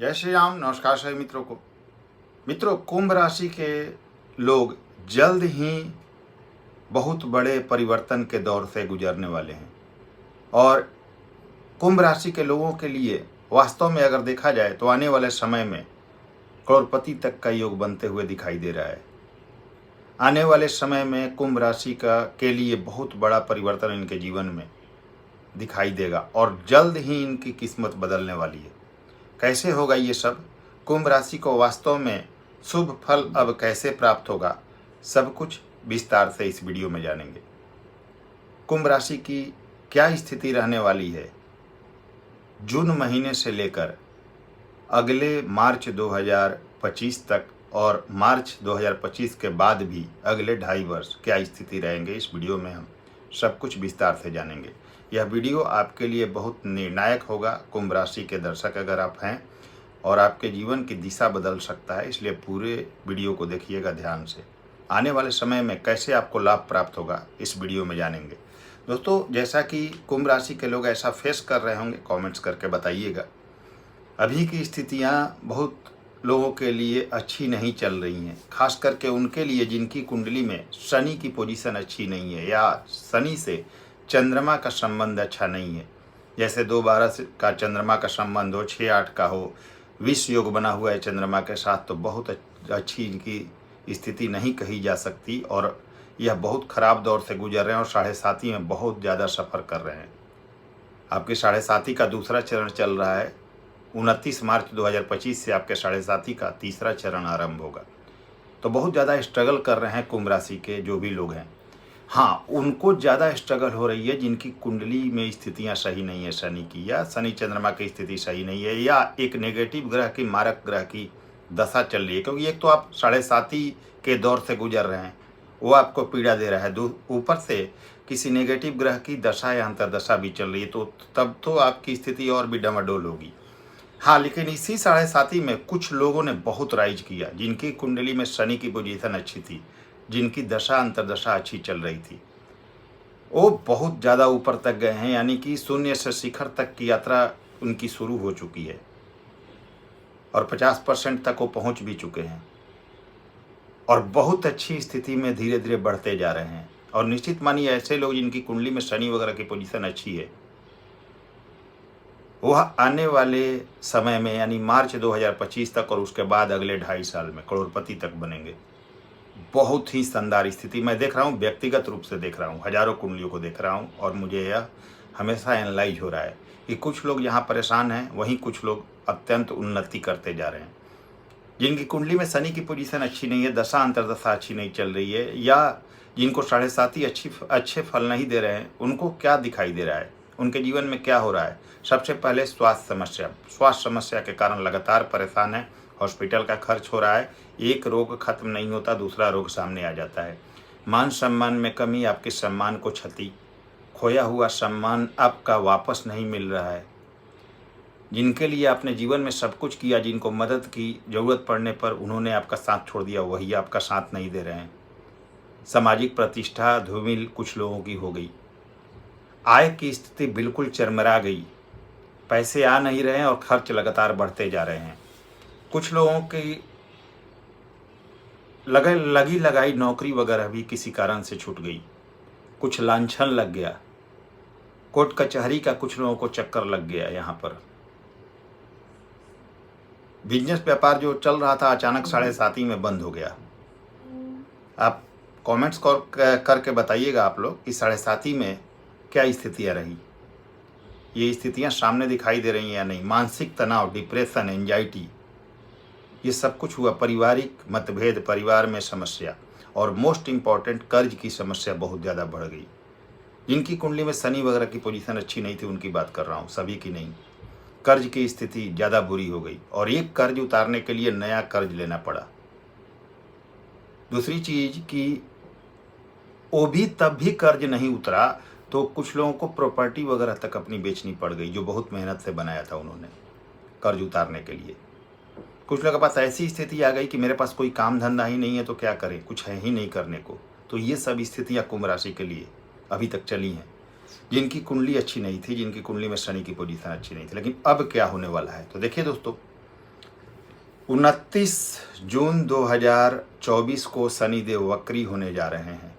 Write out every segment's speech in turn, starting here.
जय श्री राम। नमस्कार सभी मित्रों को। मित्रों, कुंभ राशि के लोग जल्द ही बहुत बड़े परिवर्तन के दौर से गुजरने वाले हैं और कुंभ राशि के लोगों के लिए वास्तव में अगर देखा जाए तो आने वाले समय में करोड़पति तक का योग बनते हुए दिखाई दे रहा है। आने वाले समय में कुंभ राशि का के लिए बहुत बड़ा परिवर्तन इनके जीवन में दिखाई देगा और जल्द ही इनकी किस्मत बदलने वाली है। कैसे होगा ये सब? कुंभ राशि को वास्तव में शुभ फल अब कैसे प्राप्त होगा, सब कुछ विस्तार से इस वीडियो में जानेंगे। कुंभ राशि की क्या स्थिति रहने वाली है जून महीने से लेकर अगले मार्च 2025 तक और मार्च 2025 के बाद भी अगले 2.5 वर्ष क्या स्थिति रहेंगे, इस वीडियो में हम सब कुछ विस्तार से जानेंगे। यह वीडियो आपके लिए बहुत निर्णायक होगा कुंभ राशि के दर्शक अगर आप हैं, और आपके जीवन की दिशा बदल सकता है, इसलिए पूरे वीडियो को देखिएगा ध्यान से। आने वाले समय में कैसे आपको लाभ प्राप्त होगा इस वीडियो में जानेंगे। दोस्तों, जैसा कि कुंभ राशि के लोग ऐसा फेस कर रहे होंगे, कमेंट्स करके बताइएगा। अभी की स्थितियाँ बहुत लोगों के लिए अच्छी नहीं चल रही हैं, खास करके उनके लिए जिनकी कुंडली में शनि की पोजीशन अच्छी नहीं है या शनि से चंद्रमा का संबंध अच्छा नहीं है। जैसे 2-12 का चंद्रमा का संबंध हो, 6-8 का हो, 20 योग बना हुआ है चंद्रमा के साथ, तो बहुत अच्छी इनकी स्थिति नहीं कही जा सकती और यह बहुत खराब दौर से गुजर रहे हैं और 7.5 में बहुत ज़्यादा सफ़र कर रहे हैं। आपके 7.5 का दूसरा चरण चल रहा है। 29 मार्च 2025 से आपके 7.5 का तीसरा चरण आरंभ होगा। तो बहुत ज़्यादा स्ट्रगल कर रहे हैं कुंभ राशि के जो भी लोग हैं। हाँ, उनको ज़्यादा स्ट्रगल हो रही है जिनकी कुंडली में स्थितियां सही नहीं है, शनि की या शनि चंद्रमा की स्थिति सही नहीं है या एक नेगेटिव ग्रह की, मारक ग्रह की दशा चल रही है। क्योंकि एक तो आप 7.5 के दौर से गुजर रहे हैं, वो आपको पीड़ा दे रहा है, ऊपर से किसी नेगेटिव ग्रह की दशा या अंतरदशा भी चल रही है, तो तब तो आपकी स्थिति और भी डमाडोल होगी। हाँ, लेकिन इसी 7.5 में कुछ लोगों ने बहुत राइज किया जिनकी कुंडली में शनि की पोजीशन अच्छी थी, जिनकी दशा अंतरदशा अच्छी चल रही थी, वो बहुत ज़्यादा ऊपर तक गए हैं। यानी कि शून्य से शिखर तक की यात्रा उनकी शुरू हो चुकी है और 50% तक वो पहुंच भी चुके हैं और बहुत अच्छी स्थिति में धीरे धीरे बढ़ते जा रहे हैं। और निश्चित मानिए ऐसे लोग जिनकी कुंडली में शनि वगैरह की पोजीशन अच्छी है, वह आने वाले समय में यानी मार्च 2025 तक और उसके बाद अगले 2.5 साल में करोड़पति तक बनेंगे। बहुत ही शानदार स्थिति मैं देख रहा हूँ, व्यक्तिगत रूप से देख रहा हूँ, हजारों कुंडलियों को देख रहा हूँ और मुझे यह हमेशा एनालाइज हो रहा है कि कुछ लोग यहाँ परेशान हैं, वहीं कुछ लोग अत्यंत उन्नति करते जा रहे हैं। जिनकी कुंडली में शनि की पोजीशन अच्छी नहीं है, दशा अंतरदशा अच्छी नहीं चल रही है या जिनको 7.5 अच्छे फल नहीं दे रहे हैं, उनको क्या दिखाई दे रहा है, उनके जीवन में क्या हो रहा है? सबसे पहले स्वास्थ्य समस्या के कारण लगातार परेशान है, हॉस्पिटल का खर्च हो रहा है, एक रोग खत्म नहीं होता दूसरा रोग सामने आ जाता है। मान सम्मान में कमी, आपके सम्मान को क्षति, खोया हुआ सम्मान आपका वापस नहीं मिल रहा है। जिनके लिए आपने जीवन में सब कुछ किया, जिनको मदद की ज़रूरत पड़ने पर उन्होंने आपका साथ छोड़ दिया, वही आपका साथ नहीं दे रहे हैं। सामाजिक प्रतिष्ठा धूमिल कुछ लोगों की हो गई। आय की स्थिति बिल्कुल चरमरा गई, पैसे आ नहीं रहे हैं और खर्च लगातार बढ़ते जा रहे हैं। कुछ लोगों की लगी लगाई नौकरी वगैरह भी किसी कारण से छूट गई, कुछ लांछन लग गया, कोर्ट कचहरी का कुछ लोगों को चक्कर लग गया। यहाँ पर बिजनेस व्यापार जो चल रहा था अचानक 7.5 में बंद हो गया। आप कमेंट्स करके बताइएगा आप लोग कि 7.5 में क्या स्थितियाँ रही, ये स्थितियाँ सामने दिखाई दे रही हैं या नहीं। मानसिक तनाव, डिप्रेशन, एंजाइटी, ये सब कुछ हुआ। पारिवारिक मतभेद, परिवार में समस्या और मोस्ट इम्पॉर्टेंट कर्ज की समस्या बहुत ज़्यादा बढ़ गई। जिनकी कुंडली में शनि वगैरह की पोजीशन अच्छी नहीं थी उनकी बात कर रहा हूँ, सभी की नहीं। कर्ज की स्थिति ज़्यादा बुरी हो गई और एक कर्ज उतारने के लिए नया कर्ज लेना पड़ा। दूसरी चीज़ कि वो भी तब भी कर्ज नहीं उतरा तो कुछ लोगों को प्रॉपर्टी वगैरह तक अपनी बेचनी पड़ गई जो बहुत मेहनत से बनाया था उन्होंने कर्ज उतारने के लिए। कुछ लोगों के पास ऐसी स्थिति आ गई कि मेरे पास कोई काम धंधा ही नहीं है तो क्या करें, कुछ है ही नहीं करने को। तो ये सब स्थितियाँ कुंभ राशि के लिए अभी तक चली हैं, जिनकी कुंडली अच्छी नहीं थी, जिनकी कुंडली में शनि की पोजीशन अच्छी नहीं थी। लेकिन अब क्या होने वाला है, तो देखिए दोस्तों, 29 जून 2024 को शनिदेव वक्री होने जा रहे हैं।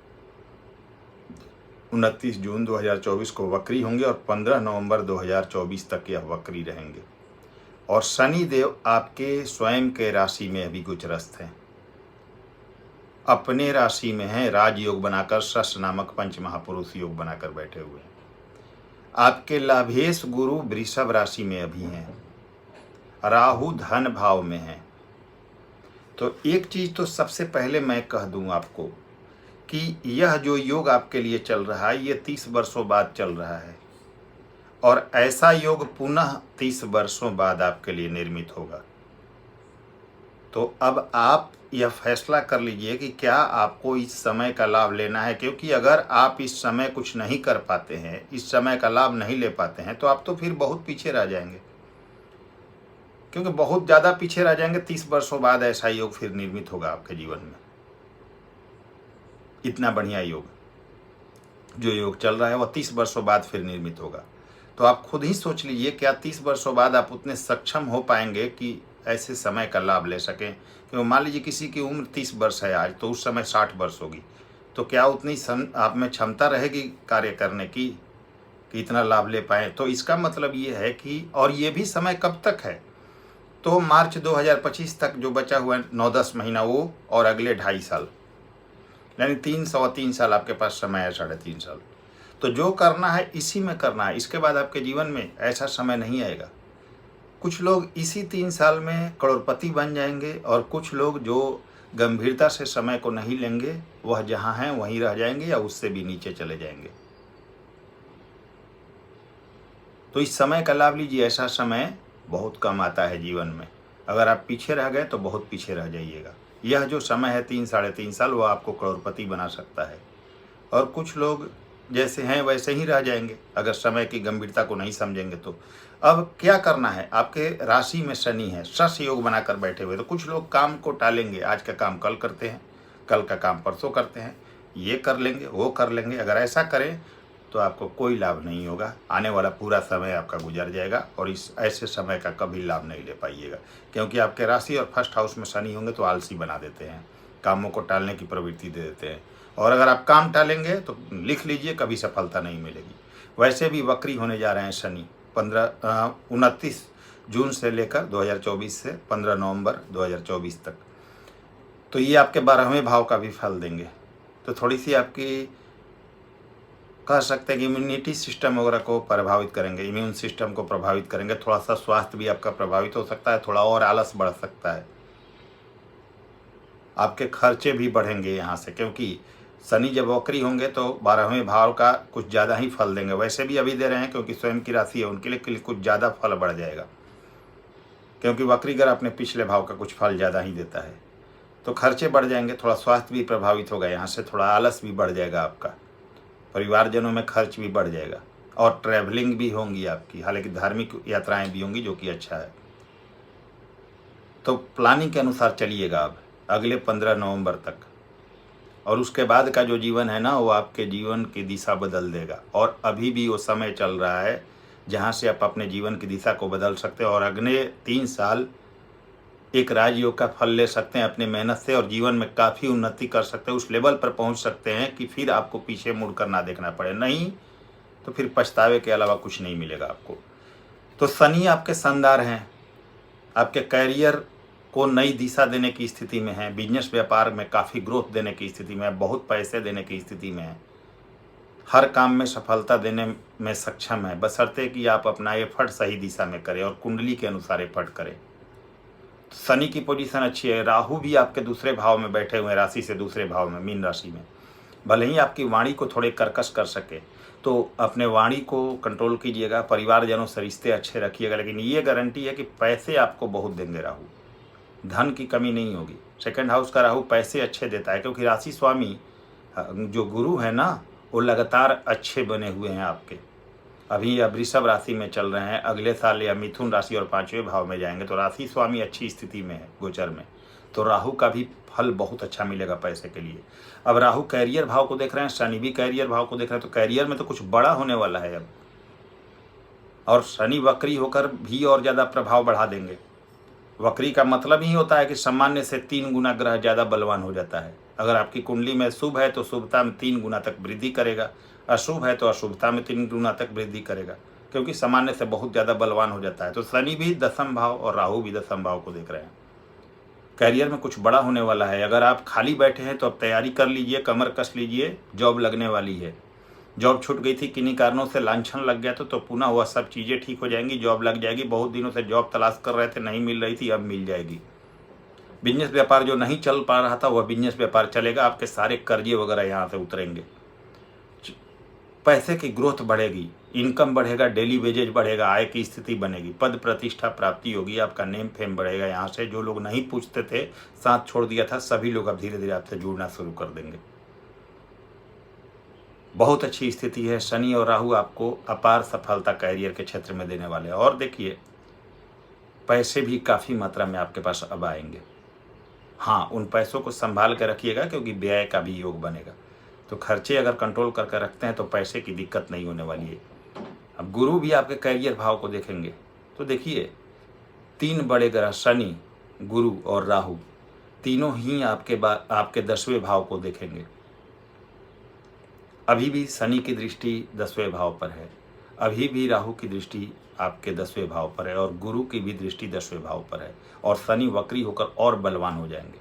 29 जून 2024 को वक्री होंगे और 15 नवंबर 2024 तक यह वक्री रहेंगे। और शनिदेव आपके स्वयं के राशि में अभी गोचरस्थ हैं, अपने राशि में हैं, राजयोग बनाकर शश नामक पंच महापुरुष योग बनाकर बैठे हुए हैं। आपके लाभेश गुरु वृषभ राशि में अभी हैं, राहु धन भाव में हैं। तो एक चीज तो सबसे पहले मैं कह दूं आपको कि यह जो योग आपके लिए चल रहा है ये 30 वर्षों बाद चल रहा है, और ऐसा योग पुनः 30 वर्षों बाद आपके लिए निर्मित होगा। तो अब आप यह फैसला कर लीजिए कि क्या आपको इस समय का लाभ लेना है, क्योंकि अगर आप इस समय कुछ नहीं कर पाते हैं, इस समय का लाभ नहीं ले पाते हैं, तो आप तो फिर बहुत पीछे रह जाएंगे, क्योंकि बहुत ज़्यादा पीछे रह जाएंगे। 30 वर्षों बाद ऐसा योग फिर निर्मित होगा आपके जीवन में। इतना बढ़िया योग जो योग चल रहा है वह 30 वर्षों बाद फिर निर्मित होगा। तो आप खुद ही सोच लीजिए, क्या 30 वर्षों बाद आप उतने सक्षम हो पाएंगे कि ऐसे समय का लाभ ले सकें। क्योंकि मान लीजिए किसी की उम्र 30 वर्ष है आज, तो उस समय 60 वर्ष होगी, तो क्या उतनी आप में क्षमता रहेगी कार्य करने की कि इतना लाभ ले पाएँ। तो इसका मतलब ये है कि, और ये भी समय कब तक है, तो मार्च 2025 तक जो बचा हुआ है 9-10 महीना वो, और अगले 2.5 साल, यानी 3 साल आपके पास समय है, 3.5 साल। तो जो करना है इसी में करना है, इसके बाद आपके जीवन में ऐसा समय नहीं आएगा। कुछ लोग इसी 3 साल में करोड़पति बन जाएंगे, और कुछ लोग जो गंभीरता से समय को नहीं लेंगे वह जहाँ हैं वहीं रह जाएंगे या उससे भी नीचे चले जाएंगे। तो इस समय का लाभ लीजिए, ऐसा समय बहुत कम आता है जीवन में। अगर आप पीछे रह गए तो बहुत पीछे रह जाइएगा। यह जो समय है 3-3.5 साल, वह आपको करोड़पति बना सकता है। और कुछ लोग जैसे हैं वैसे ही रह जाएंगे अगर समय की गंभीरता को नहीं समझेंगे तो। अब क्या करना है, आपके राशि में शनि है, शश योग बनाकर बैठे हुए, तो कुछ लोग काम को टालेंगे, आज का काम कल करते हैं, कल का काम परसों करते हैं, ये कर लेंगे वो कर लेंगे। अगर ऐसा करें तो आपको कोई लाभ नहीं होगा, आने वाला पूरा समय आपका गुजर जाएगा, और इस ऐसे समय का कभी लाभ नहीं ले पाइएगा। क्योंकि आपके राशि और फर्स्ट हाउस में शनि होंगे तो आलसी बना देते हैं, कामों को टालने की प्रवृत्ति दे देते हैं, और अगर आप काम टालेंगे तो लिख लीजिए कभी सफलता नहीं मिलेगी। वैसे भी वक्री होने जा रहे हैं शनि 29 जून से लेकर 2024 से 15 नवंबर 2024 तक। तो ये आपके 12वें भाव का भी फल देंगे। तो थोड़ी सी आपकी कह सकते हैं कि इम्यूनिटी सिस्टम वगैरह को प्रभावित करेंगे, इम्यून सिस्टम को प्रभावित करेंगे, थोड़ा सा स्वास्थ्य भी आपका प्रभावित हो सकता है, थोड़ा और आलस बढ़ सकता है, आपके खर्चे भी बढ़ेंगे यहाँ से, क्योंकि शनि जब वक्री होंगे तो 12वें भाव का कुछ ज़्यादा ही फल देंगे। वैसे भी अभी दे रहे हैं क्योंकि स्वयं की राशि है, उनके लिए कुछ ज़्यादा फल बढ़ जाएगा, क्योंकि वक्रीगर अपने पिछले भाव का कुछ फल ज़्यादा ही देता है। तो खर्चे बढ़ जाएंगे, थोड़ा स्वास्थ्य भी प्रभावित होगा, यहाँ से थोड़ा आलस भी बढ़ जाएगा आपका, परिवारजनों में खर्च भी बढ़ जाएगा, और ट्रैवलिंग भी होंगी आपकी, हालांकि धार्मिक यात्राएं भी होंगी जो कि अच्छा है। तो प्लानिंग के अनुसार चलिएगा अब अगले 15 नवंबर तक, और उसके बाद का जो जीवन है ना वो आपके जीवन की दिशा बदल देगा। और अभी भी वो समय चल रहा है जहाँ से आप अपने जीवन की दिशा को बदल सकते हैं, और अगले 3 साल एक राजयोग का फल ले सकते हैं अपने मेहनत से, और जीवन में काफ़ी उन्नति कर सकते हैं, उस लेवल पर पहुंच सकते हैं कि फिर आपको पीछे मुड़कर ना देखना पड़े, नहीं तो फिर पछतावे के अलावा कुछ नहीं मिलेगा आपको। तो शनि आपके शानदार हैं, आपके कैरियर को नई दिशा देने की स्थिति में है, बिजनेस व्यापार में काफ़ी ग्रोथ देने की स्थिति में है, बहुत पैसे देने की स्थिति में है, हर काम में सफलता देने में सक्षम है, बशर्ते कि आप अपना एफर्ट सही दिशा में करें और कुंडली के अनुसार एफर्ट करें। शनि की पोजीशन अच्छी है, राहु भी आपके दूसरे भाव में बैठे हुए हैं, राशि से दूसरे भाव में, मीन राशि में। भले ही आपकी वाणी को थोड़े कर्कश कर सके तो अपने वाणी को कंट्रोल कीजिएगा, परिवारजनों से रिश्ते अच्छे रखिएगा, लेकिन ये गारंटी है कि पैसे आपको बहुत देंगे राहु, धन की कमी नहीं होगी। सेकंड हाउस का राहु पैसे अच्छे देता है, क्योंकि राशि स्वामी जो गुरु है ना वो लगातार अच्छे बने हुए हैं आपके। अभी या वृषभ राशि में चल रहे हैं, अगले साल या मिथुन राशि और 5वें भाव में जाएंगे, तो राशि स्वामी अच्छी स्थिति में है गोचर में, तो राहु का भी फल बहुत अच्छा मिलेगा पैसे के लिए। अब राहु कैरियर भाव को देख रहे हैं, शनि भी कैरियर भाव को देख रहे हैं, तो कैरियर में तो कुछ बड़ा होने वाला है अब, और शनि वक्री होकर भी और ज़्यादा प्रभाव बढ़ा देंगे। वक्री का मतलब ही होता है कि सामान्य से 3 गुना ग्रह ज़्यादा बलवान हो जाता है। अगर आपकी कुंडली में शुभ है तो शुभता में 3 गुना तक वृद्धि करेगा, अशुभ है तो अशुभता में 3 गुना तक वृद्धि करेगा, क्योंकि सामान्य से बहुत ज़्यादा बलवान हो जाता है। तो शनि भी दसम भाव और राहु भी दसम भाव को देख रहे हैं। करियर में कुछ बड़ा होने वाला है। अगर आप खाली बैठे हैं तो अब तैयारी कर लीजिए, कमर कस लीजिए, जॉब लगने वाली है। जॉब छूट गई थी, किन्हीं कारणों से लांछन लग गया तो पुनः वह सब चीज़ें ठीक हो जाएंगी, जॉब लग जाएगी। बहुत दिनों से जॉब तलाश कर रहे थे, नहीं मिल रही थी, अब मिल जाएगी। बिजनेस व्यापार जो नहीं चल पा रहा था वह बिजनेस व्यापार चलेगा। आपके सारे कर्जे वगैरह यहाँ से उतरेंगे। पैसे की ग्रोथ बढ़ेगी, इनकम बढ़ेगा, डेली वेजेज बढ़ेगा, आय की स्थिति बनेगी, पद प्रतिष्ठा प्राप्ति होगी, आपका नेम फेम बढ़ेगा। यहाँ से जो लोग नहीं पूछते थे, साथ छोड़ दिया था, सभी लोग अब धीरे धीरे आपसे जुड़ना शुरू कर देंगे। बहुत अच्छी स्थिति है। शनि और राहु आपको अपार सफलता कैरियर के क्षेत्र में देने वाले हैं। और देखिए, पैसे भी काफ़ी मात्रा में आपके पास अब आएंगे। हाँ, उन पैसों को संभाल कर रखिएगा, क्योंकि व्यय का भी योग बनेगा। तो खर्चे अगर कंट्रोल करके रखते हैं तो पैसे की दिक्कत नहीं होने वाली है। अब गुरु भी आपके कैरियर भाव को देखेंगे। तो देखिए, 3 बड़े ग्रह शनि, गुरु और राहु तीनों ही आपके 10वें भाव को देखेंगे। अभी भी शनि की दृष्टि 10वें भाव पर है, अभी भी राहु की दृष्टि आपके 10वें भाव पर है, और गुरु की भी दृष्टि 10वें भाव पर है, और शनि वक्री होकर और बलवान हो जाएंगे।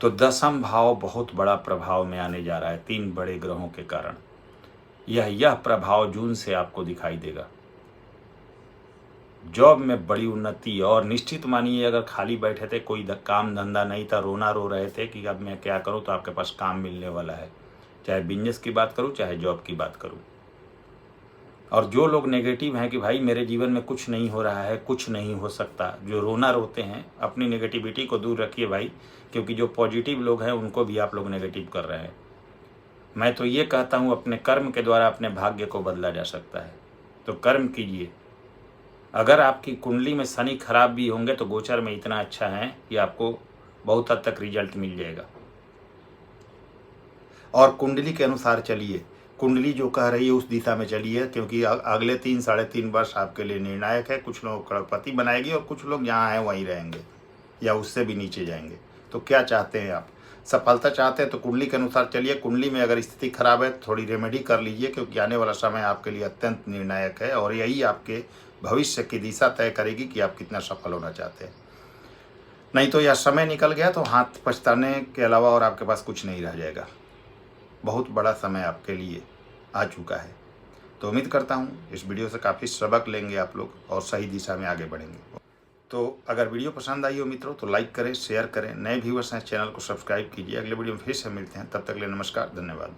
तो 10वां भाव बहुत बड़ा प्रभाव में आने जा रहा है 3 बड़े ग्रहों के कारण। यह प्रभाव जून से आपको दिखाई देगा। जॉब में बड़ी उन्नति, और निश्चित मानिए अगर खाली बैठे थे, कोई काम धंधा नहीं था, रोना रो रहे थे कि अब मैं क्या करूं, तो आपके पास काम मिलने वाला है। चाहे बिजनेस की बात करूं, चाहे जॉब की बात करूं। और जो लोग नेगेटिव हैं कि भाई मेरे जीवन में कुछ नहीं हो रहा है, कुछ नहीं हो सकता, जो रोना रोते हैं, अपनी नेगेटिविटी को दूर रखिए भाई, क्योंकि जो पॉजिटिव लोग हैं उनको भी आप लोग नेगेटिव कर रहे हैं। मैं तो ये कहता हूँ, अपने कर्म के द्वारा अपने भाग्य को बदला जा सकता है, तो कर्म कीजिए। अगर आपकी कुंडली में शनि खराब भी होंगे तो गोचर में इतना अच्छा है कि आपको बहुत हद तक रिजल्ट मिल जाएगा। और कुंडली के अनुसार चलिए, कुंडली जो कह रही है उस दिशा में चलिए, क्योंकि अगले 3-3.5 वर्ष आपके लिए निर्णायक है। कुछ लोग करोड़पति बनाएगी और कुछ लोग जहाँ हैं वहीं रहेंगे या उससे भी नीचे जाएंगे। तो क्या चाहते हैं आप? सफलता चाहते हैं तो कुंडली के अनुसार चलिए। कुंडली में अगर स्थिति खराब है तो थोड़ी रेमेडी कर लीजिए, क्योंकि आने वाला समय आपके लिए अत्यंत निर्णायक है, और यही आपके भविष्य की दिशा तय करेगी कि आप कितना सफल होना चाहते हैं। नहीं तो यह समय निकल गया तो हाथ पछताने के अलावा और आपके पास कुछ नहीं रह जाएगा। बहुत बड़ा समय आपके लिए आ चुका है। तो उम्मीद करता हूँ इस वीडियो से काफ़ी सबक लेंगे आप लोग और सही दिशा में आगे बढ़ेंगे। तो अगर वीडियो पसंद आई हो मित्रों तो लाइक करें, शेयर करें। नए व्यूअर्स हैं चैनल को सब्सक्राइब कीजिए। अगले वीडियो में फिर से मिलते हैं, तब तक के लिए नमस्कार, धन्यवाद।